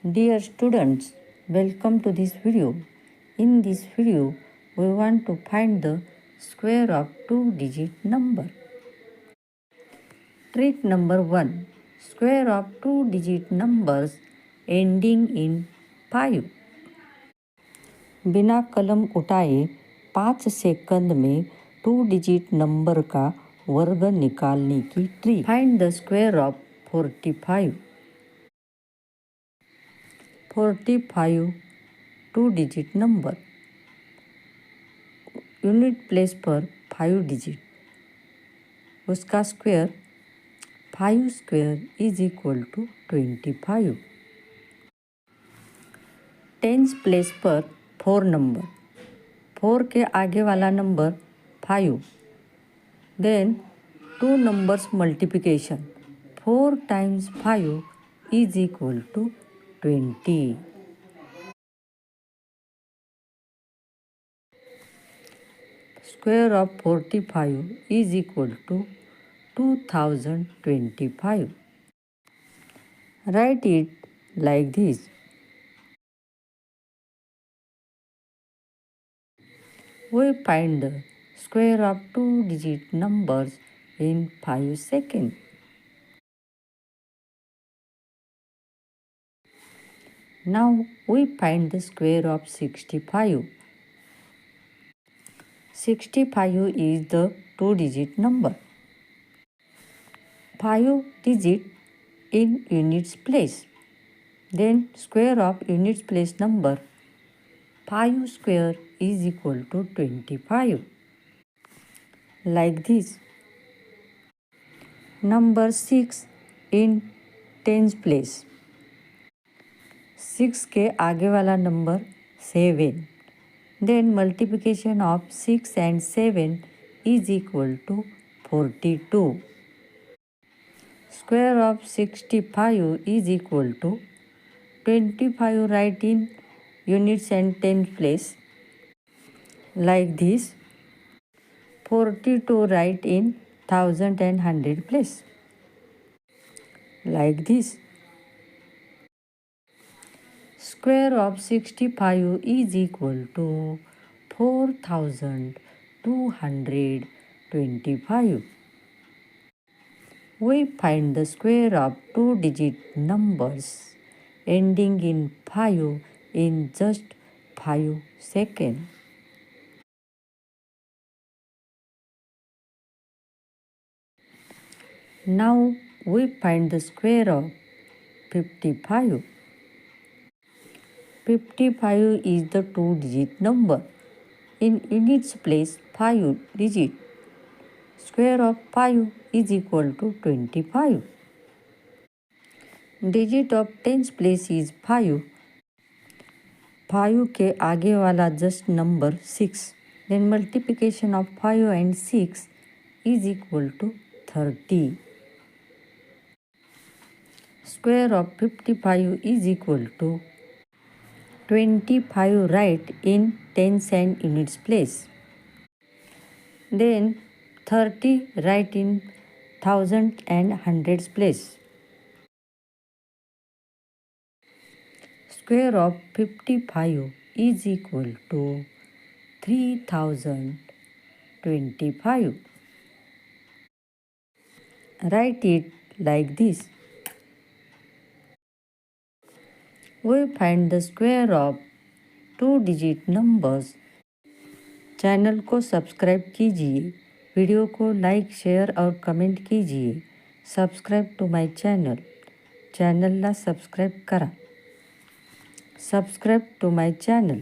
Dear students, welcome to this video. In this video, we want to find the square of two-digit number. Trick number 1. Square of two-digit numbers ending in 5. बिना कलम उठाए 5 second में to-digit number का वर्ग निकालने की trick. Find the square of 45. 45 two digit number. Unit place पर 5 digit. उसका square 5 square is equal to 25. Tens place पर 4 नंबर. 4 के आगे वाला number 5. Then 2 numbers multiplication. 4 times 5 is equal to 20. Square of 45 is equal to 2025. Write it like this. We find the square of two-digit numbers in 5 seconds. Now we find the square of 65. 65 is the two-digit number. 5 digit in units place. Then square of units place number 5 square is equal to 25. Like this. Number 6 in tens place. 6 के आगे वाला number 7. Then multiplication of 6 and 7 is equal to 42. Square of 65 is equal to 25. Write in units and tens place. Like this. 42 write in thousand and hundred place. Like this. Square of 65 is equal to 4225. We find the square of two-digit numbers ending in 5 in just 5 seconds. Now we find the square of 55. 55 is the two-digit number. In units place 5 digit. Square of 5 is equal to 25. Digit of tens place is 5. 5 के आगे वाला just number 6. Then multiplication of 5 and 6 is equal to 30. Square of 55 is equal to 25. Write in tens and units place. Then 30 write in thousand and hundreds place. Square of 55 is equal to 3025. Write it like this. We find the square of two-digit numbers. Channel को subscribe कीजिए, video को like share और comment कीजिए. Subscribe to my channel. चॅनलला subscribe करा. Subscribe to my channel.